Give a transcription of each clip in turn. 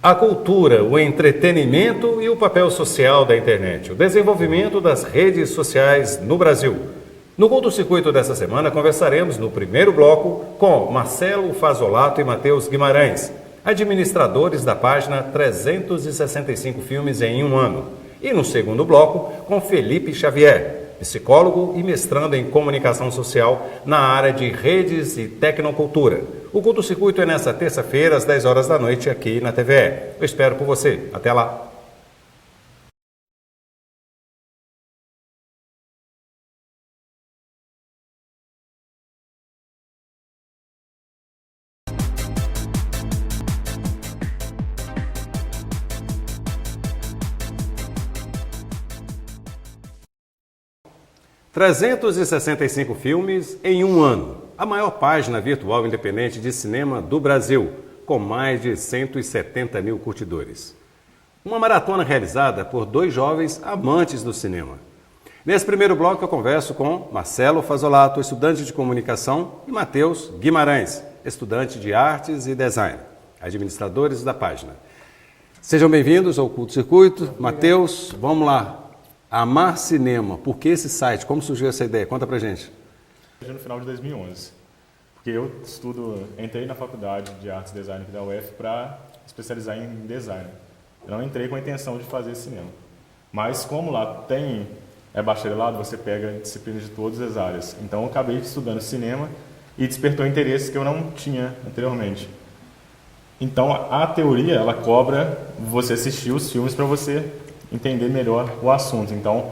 A cultura, o entretenimento e o papel social da internet, o desenvolvimento das redes sociais no Brasil. No Curto Circuito dessa semana, conversaremos no primeiro bloco com Marcelo Fazolato e Matheus Guimarães, administradores da página 365 Filmes em um Ano. E no segundo bloco, com Felipe Xavier, psicólogo e mestrando em comunicação social na área de redes e tecnocultura. O Curto Circuito é nesta terça-feira, às 10 horas da noite, aqui na TVE. Eu espero por você. Até lá. ...365 filmes em um ano. A maior página virtual independente de cinema do Brasil, com mais de 170 mil curtidores. Uma maratona realizada por dois jovens amantes do cinema. Nesse primeiro bloco eu converso com Marcelo Fazolato, estudante de comunicação, e Matheus Guimarães, estudante de artes e design, administradores da página. Sejam bem-vindos ao Curto Circuito. Matheus, vamos lá. Amar Cinema, por que esse site? Como surgiu essa ideia? Conta pra gente. No final de 2011, porque eu entrei na faculdade de artes e design aqui da UF para especializar em design. Eu não entrei com a intenção de fazer cinema, mas como lá é bacharelado, você pega disciplinas de todas as áreas. Então eu acabei estudando cinema e despertou interesses que eu não tinha anteriormente. Então a teoria, ela cobra você assistir os filmes para você entender melhor o assunto. Então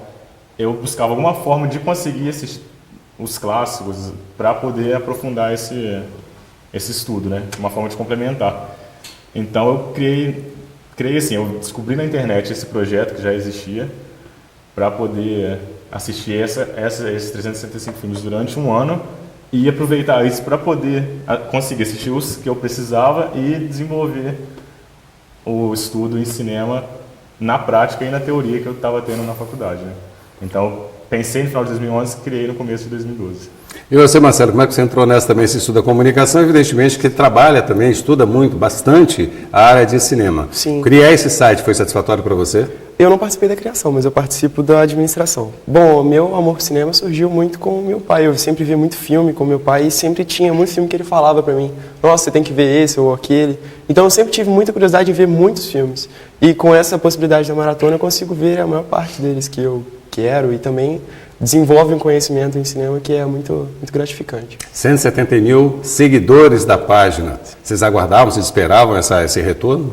eu buscava alguma forma de conseguir assistir os clássicos para poder aprofundar esse estudo, né? Uma forma de complementar. Então eu criei assim, eu descobri na internet esse projeto que já existia para poder assistir esses 365 filmes durante um ano e aproveitar isso para poder conseguir assistir os que eu precisava e desenvolver o estudo em cinema na prática e na teoria que eu estava tendo na faculdade, né? Então pensei no final de 2011 e criei no começo de 2012. E você, Marcelo, como é que você entrou nessa também? Você estuda comunicação, evidentemente que trabalha também, estuda muito, bastante a área de cinema. Sim. Criar esse site foi satisfatório para você? Eu não participei da criação, mas eu participo da administração. Bom, meu amor por cinema surgiu muito com o meu pai. Eu sempre vi muito filme com meu pai e sempre tinha muito filme que ele falava para mim. Nossa, você tem que ver esse ou aquele. Então eu sempre tive muita curiosidade de ver muitos filmes. E com essa possibilidade da maratona eu consigo ver a maior parte deles que eu quero e também desenvolve um conhecimento em cinema que é muito, muito gratificante. 170 mil seguidores da página. Vocês aguardavam, vocês esperavam esse retorno?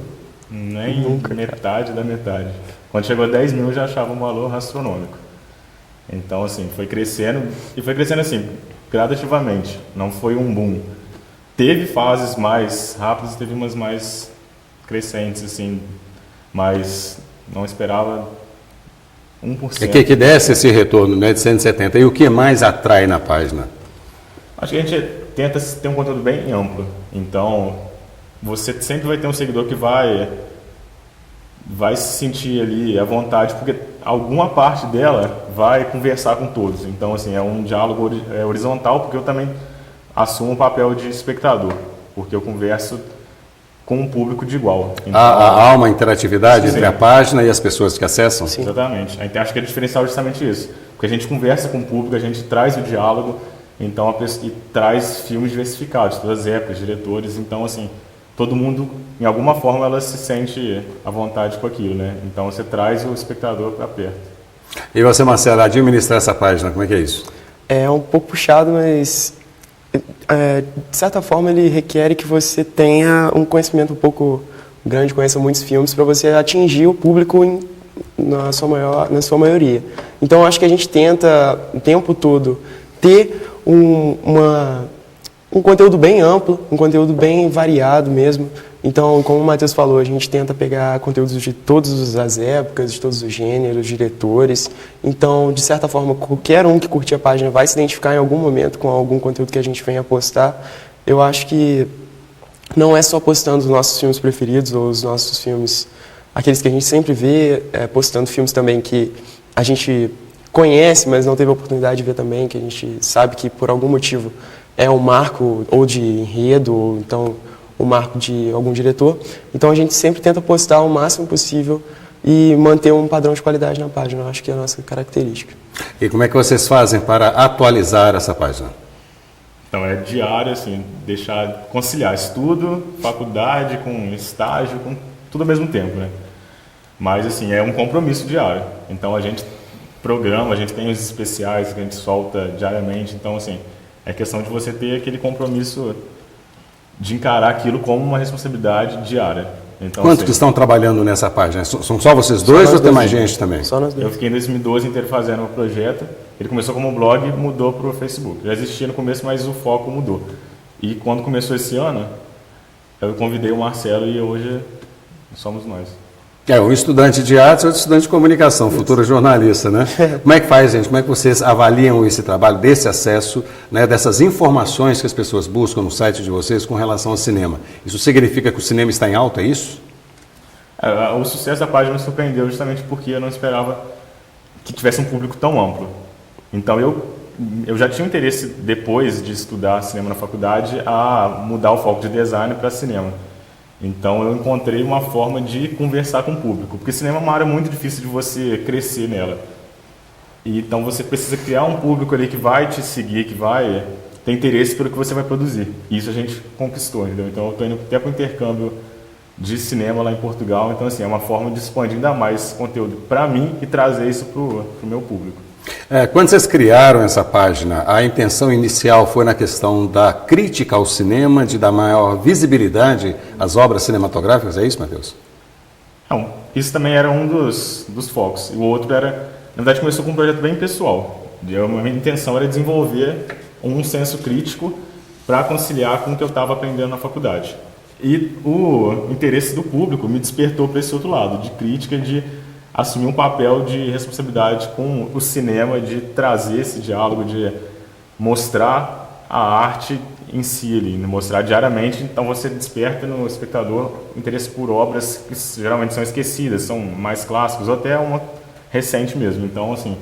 Nem nunca. Metade da metade. Quando chegou a 10 mil eu já achava um valor astronômico. Então, assim, foi crescendo assim, gradativamente. Não foi um boom. Teve fases mais rápidas, teve umas mais crescentes, assim, mas não esperava 1%. É que desce esse retorno, né, de 170. E o que mais atrai na página? Acho que a gente tenta ter um conteúdo bem amplo. Então, você sempre vai ter um seguidor que vai se sentir ali à vontade, porque alguma parte dela vai conversar com todos. Então, assim, é um diálogo horizontal, porque eu também assumo o papel de espectador, porque eu converso com um público de igual. Então, há uma interatividade sim, entre a página e as pessoas que acessam? Sim. Exatamente. Então, acho que é diferencial justamente isso. Porque a gente conversa com o público, a gente traz o diálogo, então e traz filmes diversificados, todas as épocas, diretores. Então, assim, todo mundo, em alguma forma, ela se sente à vontade com aquilo, né? Então, você traz o espectador para perto. E você, Marcelo, administrar essa página, como é que é isso? É um pouco puxado, mas de certa forma ele requer que você tenha um conhecimento um pouco grande, conheça muitos filmes para você atingir o público na sua maioria. Então acho que a gente tenta o tempo todo ter um conteúdo bem amplo, um conteúdo bem variado mesmo. Então, como o Matheus falou, a gente tenta pegar conteúdos de todas as épocas, de todos os gêneros, diretores. Então, de certa forma, qualquer um que curtir a página vai se identificar em algum momento com algum conteúdo que a gente venha postar. Eu acho que não é só postando os nossos filmes preferidos ou os nossos filmes, aqueles que a gente sempre vê, postando filmes também que a gente conhece, mas não teve a oportunidade de ver também, que a gente sabe que por algum motivo é um marco ou de enredo, ou então o marco de algum diretor. Então a gente sempre tenta postar o máximo possível e manter um padrão de qualidade na página. Eu acho que é a nossa característica. E como é que vocês fazem para atualizar essa página? Então é diário, assim, conciliar estudo, faculdade, com estágio, com tudo ao mesmo tempo, né? Mas, assim, é um compromisso diário. Então a gente programa, a gente tem os especiais que a gente solta diariamente. Então, assim, é questão de você ter aquele compromisso de encarar aquilo como uma responsabilidade diária. Então, Quantos assim, que estão trabalhando nessa página? São só vocês dois ou tem mais gente também? Só nós eu dois. fiquei em 2012 inteiro fazendo o projeto. Ele começou como um blog e mudou para o Facebook. Já existia no começo, mas o foco mudou. E quando começou esse ano, eu convidei o Marcelo e hoje somos nós. Um estudante de artes e outro estudante de comunicação, futuro jornalista, né? Como é que faz, gente? Como é que vocês avaliam esse trabalho, desse acesso, né, dessas informações que as pessoas buscam no site de vocês com relação ao cinema? Isso significa que o cinema está em alta, é isso? O sucesso da página me surpreendeu justamente porque eu não esperava que tivesse um público tão amplo. Então eu já tinha interesse, depois de estudar cinema na faculdade, a mudar o foco de design para cinema. Então eu encontrei uma forma de conversar com o público, porque cinema é uma área muito difícil de você crescer nela. E, então você precisa criar um público ali que vai te seguir, que vai ter interesse pelo que você vai produzir. E isso a gente conquistou, entendeu? Então eu estou indo até para o intercâmbio de cinema lá em Portugal. Então, assim, é uma forma de expandir ainda mais esse conteúdo para mim e trazer isso para o meu público. Quando vocês criaram essa página, a intenção inicial foi na questão da crítica ao cinema, de dar maior visibilidade às obras cinematográficas, é isso, Matheus? Não, isso também era um dos focos. E o outro era, na verdade, começou com um projeto bem pessoal. A minha intenção era desenvolver um senso crítico para conciliar com o que eu estava aprendendo na faculdade. E o interesse do público me despertou para esse outro lado, de crítica, de assumir um papel de responsabilidade com o cinema, de trazer esse diálogo, de mostrar a arte em si, ali, mostrar diariamente. Então você desperta no espectador interesse por obras que geralmente são esquecidas, são mais clássicos, ou até uma recente mesmo. Então, assim,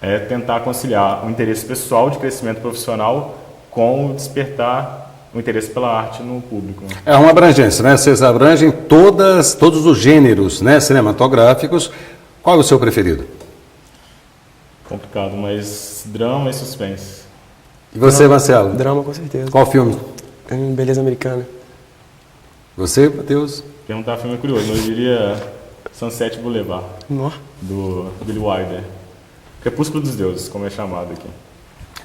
é tentar conciliar o interesse pessoal de crescimento profissional com o despertar o interesse pela arte no público. É uma abrangência, né? Vocês abrangem todos os gêneros, né, cinematográficos. Qual é o seu preferido? Complicado, mas drama e suspense. E você, Marcelo? Drama, com certeza. Qual filme? Beleza Americana. Você, Matheus? Perguntar filme é curioso, mas eu diria Sunset Boulevard, Nossa. do Billy Wilder. Crepúsculo dos Deuses, como é chamado aqui.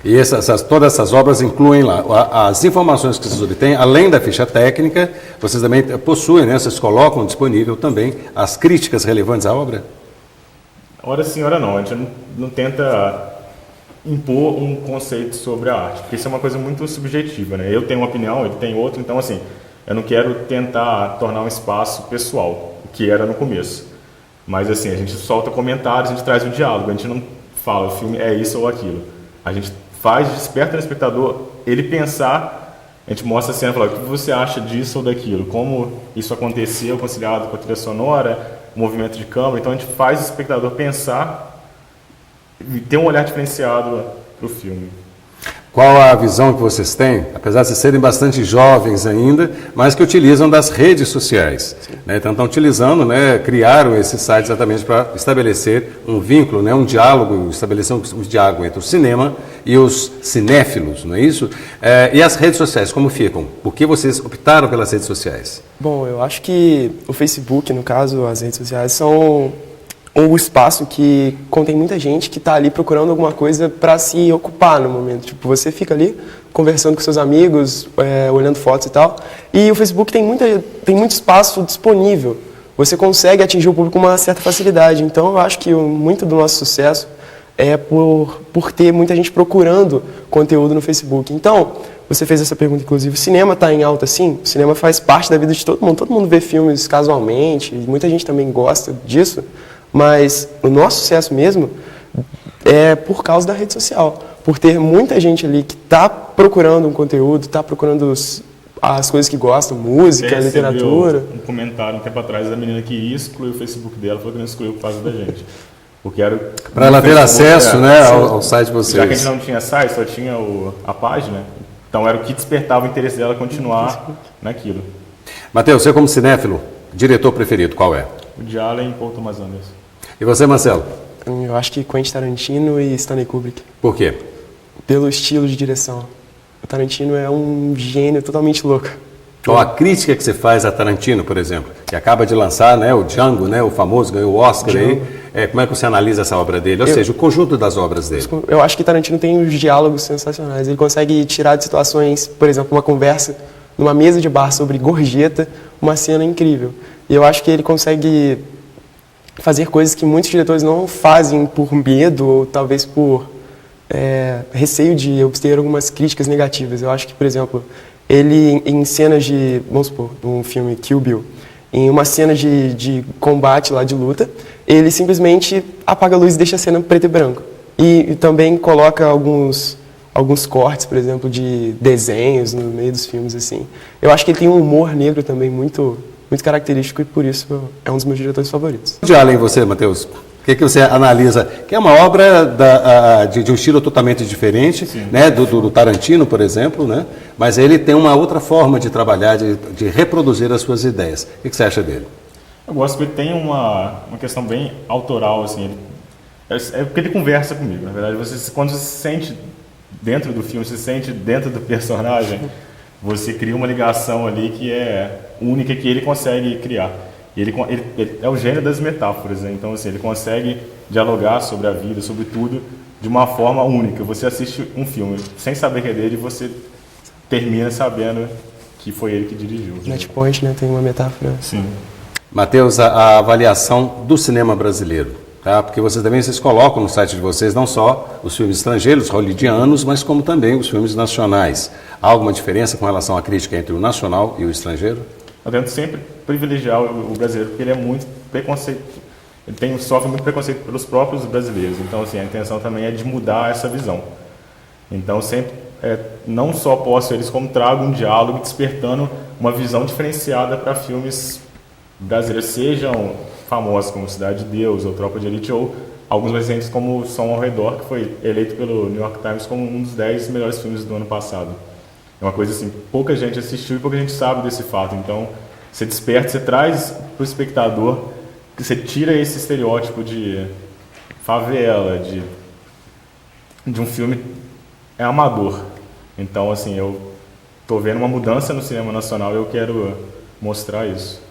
E todas essas obras incluem lá as informações que vocês obtêm, além da ficha técnica, vocês também possuem, né? Vocês colocam disponível também as críticas relevantes à obra? Ora sim, ora não. A gente não tenta impor um conceito sobre a arte, porque isso é uma coisa muito subjetiva, né? Eu tenho uma opinião, ele tem outra, então assim, eu não quero tentar tornar um espaço pessoal, o que era no começo. Mas assim, a gente solta comentários, a gente traz o diálogo, a gente não fala o filme é isso ou aquilo. A gente desperta no espectador ele pensar, a gente mostra a cena e fala, o que você acha disso ou daquilo, como isso aconteceu, conciliado com a trilha sonora, o movimento de câmera. Então a gente faz o espectador pensar e ter um olhar diferenciado para o filme. Qual a visão que vocês têm, apesar de vocês serem bastante jovens ainda, mas que utilizam das redes sociais? Né? Então estão utilizando, né, criaram esse site exatamente para estabelecer um vínculo, né, um diálogo, estabelecer um diálogo entre o cinema e os cinéfilos, não é isso? E as redes sociais, como ficam? Por que vocês optaram pelas redes sociais? Bom, eu acho que o Facebook, no caso, as redes sociais, são um espaço que contém muita gente que está ali procurando alguma coisa para se ocupar no momento. Tipo, você fica ali conversando com seus amigos, olhando fotos e tal. E o Facebook tem muito espaço disponível. Você consegue atingir o público com uma certa facilidade. Então, eu acho que muito do nosso sucesso é por ter muita gente procurando conteúdo no Facebook. Então, você fez essa pergunta, inclusive, o cinema está em alta, sim? O cinema faz parte da vida de todo mundo vê filmes casualmente, e muita gente também gosta disso. Mas o nosso sucesso mesmo é por causa da rede social, por ter muita gente ali que está procurando um conteúdo, está procurando as coisas que gosta, música, literatura. Um comentário um tempo atrás da menina que ia excluir o Facebook dela, falou que não excluiu por causa da gente. Porque era para ela ter acesso, né, ao site de vocês. Já que a gente não tinha site, só tinha a página, Então era o que despertava o interesse dela continuar naquilo. Matheus, você como cinéfilo, diretor preferido, qual é? O de Allen e Paul Thomas Anderson. E você, Marcelo? Eu acho que Quentin Tarantino e Stanley Kubrick, Por quê? pelo estilo de direção. O Tarantino é um gênio totalmente louco. Qual a crítica que você faz a Tarantino, por exemplo, que acaba de lançar, né, o Django, né, o famoso, ganhou o Oscar aí. Como é que você analisa essa obra dele? Ou seja, o conjunto das obras dele. Eu acho que Tarantino tem uns diálogos sensacionais. Ele consegue tirar de situações, por exemplo, uma conversa numa mesa de bar sobre gorjeta, uma cena incrível. E eu acho que ele consegue fazer coisas que muitos diretores não fazem por medo ou talvez por receio de obter algumas críticas negativas. Eu acho que, por exemplo, ele em cenas de, vamos supor, um filme Kill Bill, em uma cena de combate lá, de luta, ele simplesmente apaga a luz e deixa a cena preto e branco. E também coloca alguns cortes, por exemplo, de desenhos no meio dos filmes, assim. Eu acho que ele tem um humor negro também muito característico e por isso é um dos meus diretores favoritos. De Allen, você, Matheus, o que você analisa? Que é uma obra de um estilo totalmente diferente, né, do Tarantino, por exemplo, né? Mas ele tem uma outra forma de trabalhar, de reproduzir as suas ideias. O que você acha dele? Eu gosto que ele tem uma questão bem autoral, assim. É porque ele conversa comigo, na verdade. Quando você se sente dentro do filme, se sente dentro do personagem, você cria uma ligação ali que é única, que ele consegue criar. E ele é o gênio das metáforas, né? Então, assim, ele consegue dialogar sobre a vida, sobre tudo, de uma forma única. Você assiste um filme sem saber que é dele e você termina sabendo que foi ele que dirigiu. Match Point, né? Tem uma metáfora. Sim. Matheus, a avaliação do cinema brasileiro, tá? Porque vocês colocam no site de vocês não só os filmes estrangeiros, hollywoodianos, mas como também os filmes nacionais. Há alguma diferença com relação à crítica entre o nacional e o estrangeiro? Eu tento sempre privilegiar o brasileiro, porque ele é muito preconceito, sofre muito preconceito pelos próprios brasileiros. Então, assim, a intenção também é de mudar essa visão. Então, sempre, não só posto eles, como trago um diálogo, despertando uma visão diferenciada para filmes brasileiros, sejam famosos como Cidade de Deus ou Tropa de Elite, ou alguns recentes como Som ao Redor, que foi eleito pelo New York Times como um dos 10 melhores filmes do ano passado. É uma coisa assim, pouca gente assistiu e pouca gente sabe desse fato. Então, você desperta, você traz para o espectador, você tira esse estereótipo de favela, de um filme amador. Então, assim, eu estou vendo uma mudança no cinema nacional e eu quero mostrar isso.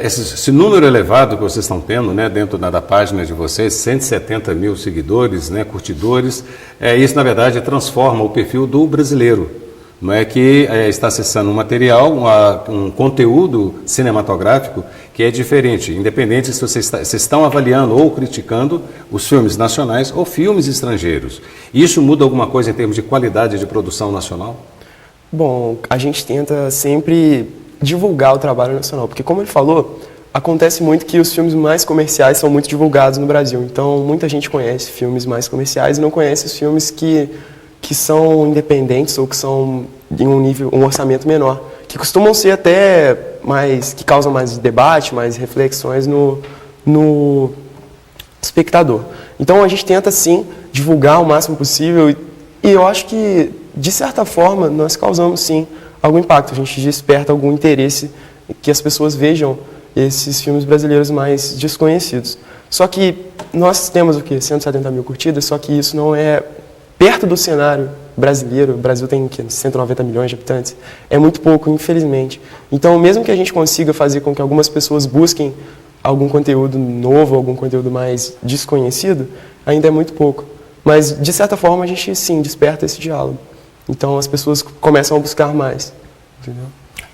Esse número elevado que vocês estão tendo, né, dentro da página de vocês, 170 mil seguidores, né, curtidores, isso, na verdade, transforma o perfil do brasileiro. Não é que está acessando um material, um conteúdo cinematográfico que é diferente, independente se vocês estão avaliando ou criticando os filmes nacionais ou filmes estrangeiros. Isso muda alguma coisa em termos de qualidade de produção nacional? Bom, a gente tenta sempre divulgar o trabalho nacional, porque como ele falou, acontece muito que os filmes mais comerciais são muito divulgados no Brasil. Então, muita gente conhece filmes mais comerciais e não conhece os filmes que são independentes ou que são em um orçamento menor, que costumam ser até mais, que causam mais debate, mais reflexões no espectador. Então a gente tenta sim divulgar o máximo possível e eu acho que de certa forma nós causamos sim algum impacto, a gente desperta algum interesse que as pessoas vejam esses filmes brasileiros mais desconhecidos. Só que nós temos o quê? 170 mil curtidas, só que isso não é perto do cenário brasileiro. O Brasil tem 190 milhões de habitantes, é muito pouco, infelizmente. Então, mesmo que a gente consiga fazer com que algumas pessoas busquem algum conteúdo novo, algum conteúdo mais desconhecido, ainda é muito pouco. Mas, de certa forma, a gente, sim, desperta esse diálogo. Então, as pessoas começam a buscar mais. Entendeu?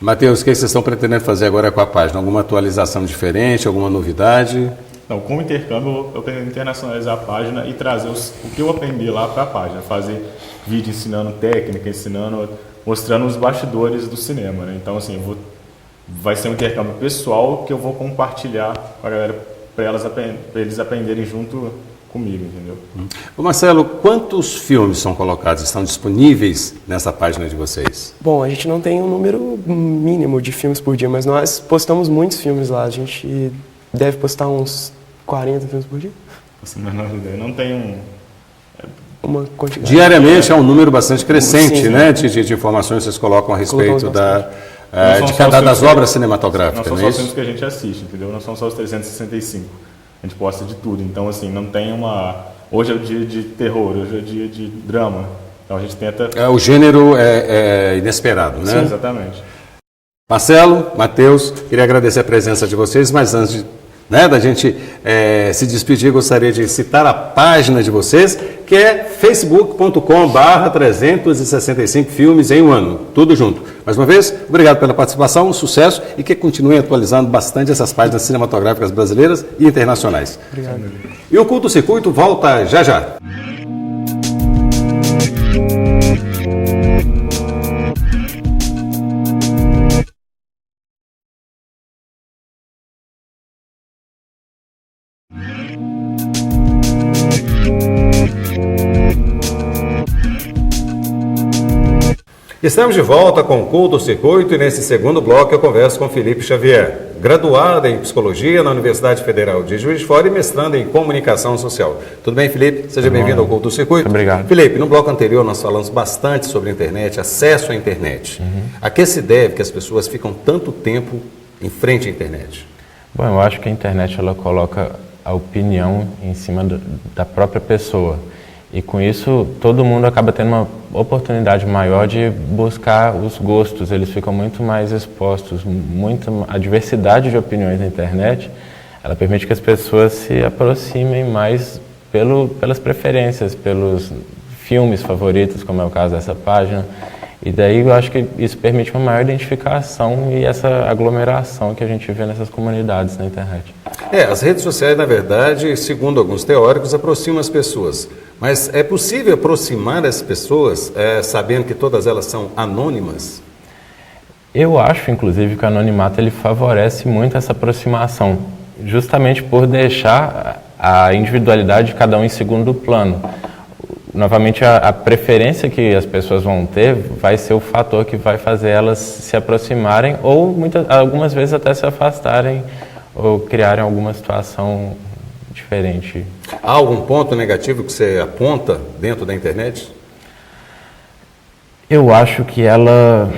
Matheus, o que vocês estão pretendendo fazer agora com a página? Alguma atualização diferente, alguma novidade? Não, com o intercâmbio, eu pretendo internacionalizar a página e trazer o que eu aprendi lá para a página. Fazer vídeo ensinando técnica, mostrando os bastidores do cinema, né? Então, assim, vai ser um intercâmbio pessoal que eu vou compartilhar com a galera para eles aprenderem junto comigo, entendeu? Ô Marcelo, quantos filmes são colocados, estão disponíveis nessa página de vocês? Bom, a gente não tem um número mínimo de filmes por dia, mas nós postamos muitos filmes lá. A gente deve postar uns 40 filmes por dia. Assim, não tem uma quantidade. Diariamente é um número bastante crescente, Sim. né, de informações que vocês colocam a respeito Não de são cada só das filmes obras Não cinematográficas, são não só é os filmes isso? que a gente assiste, entendeu? Não são só os 365. A gente posta de tudo. Então, assim, não tem uma... Hoje é o dia de terror, hoje é o dia de drama. Então, a gente tenta... O gênero é inesperado, né? Sim, exatamente. Marcelo, Matheus, queria agradecer a presença de vocês, mas antes da gente se despedir, gostaria de citar a página de vocês, que é facebook.com/365 filmes em um ano, tudo junto. Mais uma vez, obrigado pela participação, sucesso e que continuem atualizando bastante essas páginas cinematográficas brasileiras e internacionais. Obrigado. E o Curto Circuito volta já já. Estamos de volta com o Curto Circuito e nesse segundo bloco eu converso com Felipe Xavier, graduado em Psicologia na Universidade Federal de Juiz de Fora e mestrando em Comunicação Social. Tudo bem, Felipe? Seja bem-vindo ao Curto Circuito. Obrigado. Felipe, no bloco anterior nós falamos bastante sobre a internet, acesso à internet. A que se deve que as pessoas ficam tanto tempo em frente à internet? Bom, eu acho que a internet ela coloca a opinião em cima da própria pessoa. E com isso, todo mundo acaba tendo uma oportunidade maior de buscar os gostos. Eles ficam muito mais expostos. A diversidade de opiniões na internet, ela permite que as pessoas se aproximem mais pelas preferências, pelos filmes favoritos, como é o caso dessa página. E daí eu acho que isso permite uma maior identificação e essa aglomeração que a gente vê nessas comunidades na internet. As redes sociais, na verdade, segundo alguns teóricos, aproximam as pessoas. Mas é possível aproximar as pessoas sabendo que todas elas são anônimas? Eu acho, inclusive, que o anonimato ele favorece muito essa aproximação, justamente por deixar a individualidade de cada um em segundo plano. Novamente, a preferência que as pessoas vão ter vai ser o fator que vai fazer elas se aproximarem ou algumas vezes até se afastarem ou criarem alguma situação diferente. Há algum ponto negativo que você aponta dentro da internet? Eu acho que ela,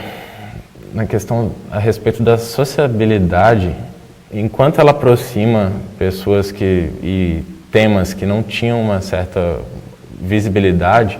na questão a respeito da sociabilidade, enquanto ela aproxima pessoas e temas que não tinham uma certa visibilidade,